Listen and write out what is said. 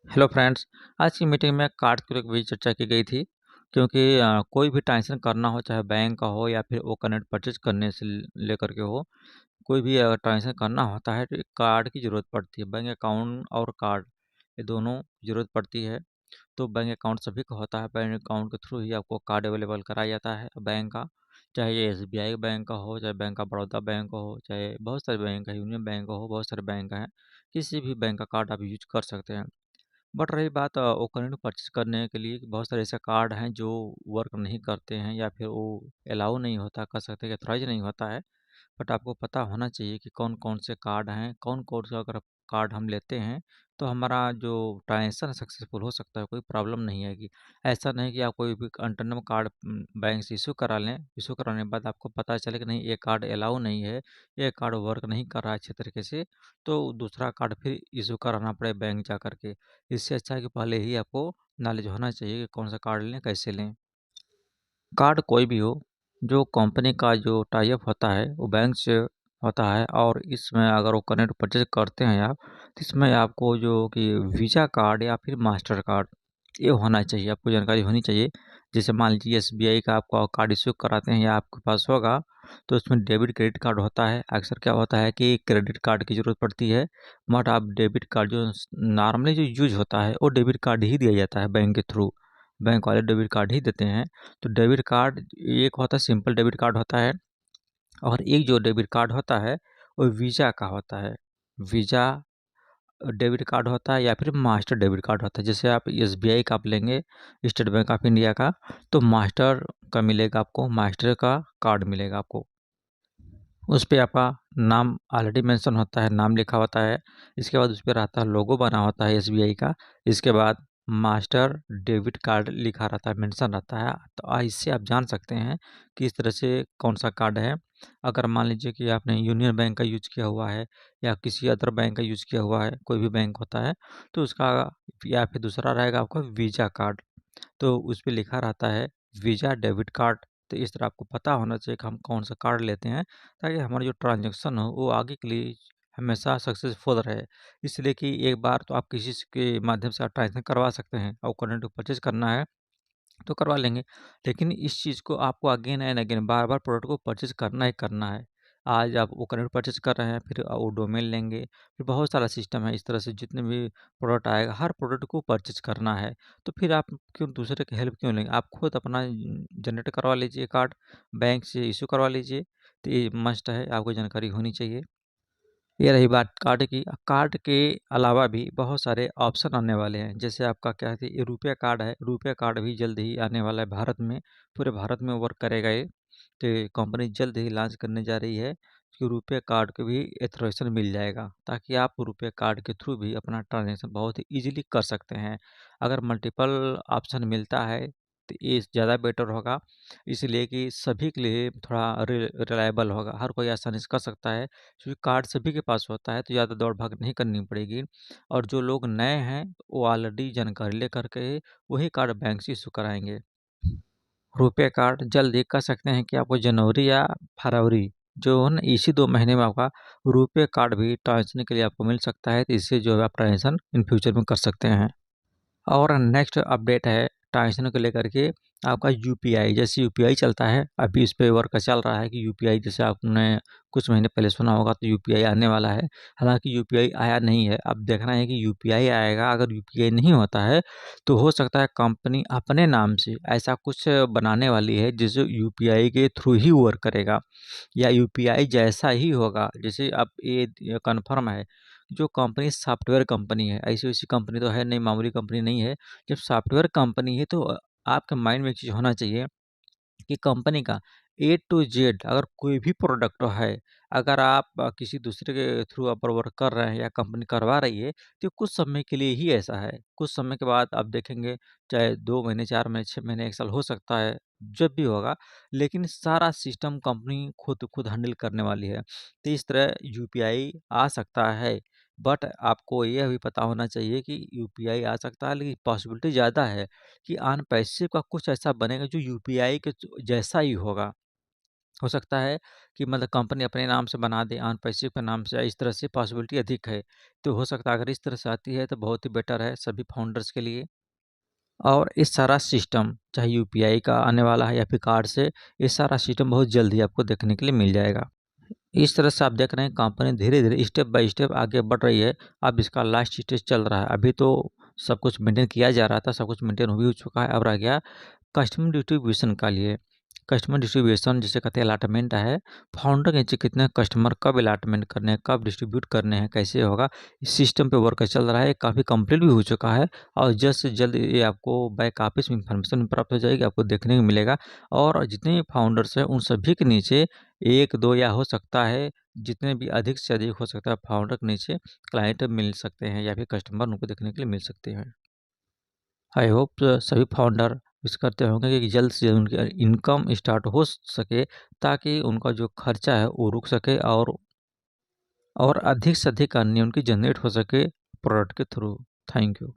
Hello friends. आज की meeting में कार्ड को लेकर भी चर्चा की गई थी क्योंकि कोई भी ट्रांजेक्शन करना हो, चाहे बैंक का हो या फिर वो कनेक्ट परचेज करने से लेकर के हो, कोई भी अगर ट्रांजेक्शन करना होता है तो एक कार्ड की ज़रूरत पड़ती है। बैंक अकाउंट और कार्ड, ये दोनों ज़रूरत पड़ती है। तो बैंक अकाउंट सभी का होता है, बैंक अकाउंट के थ्रू ही आपको कार्ड अवेलेबल कराया जाता है बैंक का। चाहे ये एसबीआई बैंक का हो, चाहे बैंक ऑफ बड़ौदा बैंक का हो, चाहे बहुत सारे बैंक है, यूनियन बैंक का हो, बहुत सारे बैंक हैं। किसी भी बैंक का कार्ड आप यूज कर सकते हैं। बट रही बात वो करेंट परचेज़ करने के लिए बहुत सारे ऐसे कार्ड हैं जो वर्क नहीं करते हैं या फिर वो अलाउ नहीं होता, कह सकते हैं कि ऑथराइज़ नहीं होता है। बट आपको पता होना चाहिए कि कौन-कौन से कार्ड हैं, कौन-कौन सा अगर कार्ड हम लेते हैं, तो हमारा जो ट्रांज़ैक्शन सक्सेसफुल हो सकता है, कोई प्रॉब्लम नहीं आएगी। ऐसा नहीं कि आप कोई भी अंटरनल कार्ड बैंक से इश्यू करा लें, इश्यू कराने के बाद आपको पता चले कि नहीं ये कार्ड अलाउ नहीं है, ये कार्ड वर्क नहीं कर रहा है अच्छे तरीके से, तो दूसरा कार्ड फिर इश्यू कराना पड़े बैंक जा कर के। इससे अच्छा है कि पहले ही आपको नॉलेज होना चाहिए कि कौन सा कार्ड लें, कैसे लें। कार्ड कोई भी हो, जो कंपनी का जो टाई अप होता है, वो बैंक से होता है और इसमें अगर वो कनेक्ट परचेज़ करते हैं आप, तो इसमें आपको जो कि वीज़ा कार्ड या फिर मास्टर कार्ड, ये होना चाहिए, आपको जानकारी होनी चाहिए। जैसे मान लीजिए एसबीआई का आपको कार्ड इश्यू कराते हैं या आपके पास होगा, तो उसमें डेबिट क्रेडिट कार्ड होता है। अक्सर क्या होता है कि क्रेडिट कार्ड की ज़रूरत पड़ती है, बट आप डेबिट कार्ड जो नॉर्मली जो यूज़ होता है, वो डेबिट कार्ड ही दिया जाता है बैंक के थ्रू। बैंक वाले डेबिट कार्ड ही देते हैं। तो डेबिट कार्ड एक होता है, सिंपल डेबिट कार्ड होता है और एक जो डेबिट कार्ड होता है वो वीज़ा का होता है। वीज़ा डेबिट कार्ड होता है या फिर मास्टर डेबिट कार्ड होता है। जैसे आप एसबीआई का आप लेंगे, स्टेट बैंक ऑफ इंडिया का, तो मास्टर का मिलेगा आपको, मास्टर का कार्ड मिलेगा आपको। उस पे आपका नाम ऑलरेडी मेंशन होता है, नाम लिखा होता है। इसके बाद उस पे रहता है लोगो बना होता है एसबीआई का। इसके बाद मास्टर डेबिट कार्ड लिखा रहता है, मेंशन रहता है। तो इससे आप जान सकते हैं कि इस तरह से कौन-सा कार्ड है। अगर मान लीजिए कि आपने यूनियन बैंक का यूज़ किया हुआ है या किसी अदर बैंक का यूज़ किया हुआ है, कोई भी बैंक होता है, तो उसका या फिर दूसरा रहेगा आपका वीज़ा कार्ड। तो उस पे लिखा रहता है वीज़ा डेबिट कार्ड। तो इस तरह आपको पता होना चाहिए कि हम कौन-सा कार्ड लेते हैं, ताकि हमारा जो ट्रांज़ैक्शन हो वो आगे के लिए हमेशा सक्सेसफुल रहे। इसलिए कि एक बार तो आप किसी से के माध्यम से आप ट्रांज़ैक्शन करवा सकते हैं और करंट परचेज़ करना है तो करवा लेंगे। लेकिन इस चीज़ को आपको अगेन एंड अगेन बार-बार प्रोडक्ट को परचेज़ करना ही करना है। आज आप वो करंट परचेज़ कर रहे हैं, फिर वो डोमेन लेंगे, फिर बहुत सारा सिस्टम है इस तरह से जितने भी प्रोडक्ट आएगा, हर प्रोडक्ट को परचेज़ करना है। तो फिर आप क्यों दूसरे की हेल्प क्यों लेंगे? आप खुद अपना जनरेट करवा लीजिए कार्ड, बैंक से इश्यू करवा लीजिए। तो ये मस्ट है, आपको जानकारी होनी चाहिए। ये रही बात कार्ड की। कार्ड के अलावा भी बहुत सारे ऑप्शन आने वाले हैं। जैसे आपका क्या है, ये रुपे कार्ड है, रुपे कार्ड भी जल्द ही आने वाला है भारत में, पूरे भारत में वर्क करेगा ये। तो ये कंपनी जल्द ही लॉन्च करने जा रही है कि रुपे कार्ड को भी एथोराइज़ेशन मिल जाएगा, ताकि आप रुपे कार्ड के थ्रू भी अपना ट्रांज़ैक्शन बहुत ही ईज़िली कर सकते हैं। अगर मल्टीपल ऑप्शन मिलता है, तो ये ज़्यादा बेटर होगा, इसलिए कि सभी के लिए थोड़ा रिलायबल होगा, हर कोई आसानी से कर सकता है। क्योंकि कार्ड सभी के पास होता है तो ज़्यादा दौड़-भाग नहीं करनी पड़ेगी और जो लोग नए हैं वो ऑलरेडी जानकारी लेकर के वही कार्ड बैंक से इश्यू कराएँगे। रुपे कार्ड जल्द ही कह सकते हैं कि आपको जनवरी या फरवरी जो है ना इसी 2 महीने में आपका रुपे कार्ड भी ट्रांज़ैक्शन के लिए आपको मिल सकता है। तो इससे जो है आप ट्रांज़ैक्शन इन फ्यूचर में कर सकते हैं। और नेक्स्ट अपडेट है ट्रांज़ैक्शन को लेकर के आपका यूपीआई। जैसे यूपीआई चलता है, अभी इस पे वर्क चल रहा है कि यूपीआई जैसे आपने कुछ महीने पहले सुना होगा तो यूपीआई आने वाला है। हालाँकि यूपीआई आया नहीं है, अब देखना है कि यूपीआई आएगा। अगर यूपीआई नहीं होता है, तो हो सकता है कंपनी अपने नाम से ऐसा कुछ बनाने वाली है जिससे यूपीआई के थ्रू ही वर्क करेगा या यूपीआई जैसा ही होगा। जैसे अब ये कन्फर्म है, जो कंपनी सॉफ्टवेयर कंपनी है, ऐसी-वैसी कंपनी तो है नहीं, मामूली कंपनी नहीं है। जब सॉफ्टवेयर कंपनी है तो आपके माइंड में एक चीज़ होना चाहिए कि कंपनी का ए टू जेड अगर कोई भी प्रोडक्ट है, अगर आप किसी दूसरे के थ्रू अपर वर्क कर रहे हैं या कंपनी करवा रही है, तो कुछ समय के लिए ही ऐसा है। कुछ समय के बाद आप देखेंगे, चाहे 2 महीने, 4 महीने, 6 महीने, 1 साल हो सकता है, जब भी होगा, लेकिन सारा सिस्टम कंपनी खुद खुद हैंडल करने वाली है। तो इस तरह यूपीआई आ सकता है, बट आपको ये भी पता होना चाहिए कि यूपीआई आ सकता है, लेकिन पॉसिबिलिटी ज़्यादा है कि ऑन पैसिव का कुछ ऐसा बनेगा जो यूपीआई के जैसा ही होगा। हो सकता है कि मतलब कंपनी अपने नाम से बना दे, ऑन पैसिव के नाम से, इस तरह से पॉसिबिलिटी अधिक है। तो हो सकता है अगर इस तरह से आती है तो बहुत ही बेटर है सभी फाउंडर्स के लिए। और ये सारा सिस्टम चाहे यूपीआई का आने वाला है या फिर कार्ड से, ये सारा सिस्टम बहुत जल्द ही आपको देखने के लिए मिल जाएगा। इस तरह से आप देख रहे हैं कंपनी धीरे-धीरे स्टेप बाय स्टेप आगे बढ़ रही है। अब इसका लास्ट स्टेज चल रहा है। अभी तो सब कुछ मेंटेन किया जा रहा था, सब कुछ मेंटेन हो चुका है। अब रह गया कस्टमर डिस्ट्रीब्यूशन का लिए। कस्टमर डिस्ट्रीब्यूशन जिसे कहते हैं अलॉटमेंट है। फाउंडर के नीचे कितने कस्टमर कब अलॉटमेंट करने हैं, कब डिस्ट्रीब्यूट करने हैं, कैसे होगा, इस सिस्टम पे वर्क चल रहा है। काफ़ी कंप्लीट भी हो चुका है और जल्द से जल्द ये आपको बैक ऑफिस में इन्फॉर्मेशन प्राप्त हो जाएगी, आपको देखने को मिलेगा। और जितने भी फाउंडर्स हैं उन सभी के नीचे 1, 2 या हो सकता है जितने भी अधिक से अधिक हो सकता है फाउंडर के नीचे क्लाइंट मिल सकते हैं या फिर कस्टमर उनको देखने के लिए मिल सकते हैं। आई होप सभी फाउंडर विश करते होंगे कि जल्द से जल्द उनकी इनकम स्टार्ट हो सके, ताकि उनका जो खर्चा है वो रुक सके और अधिक से अधिक अर्निंग उनकी जनरेट हो सके प्रोडक्ट के थ्रू। Thank you.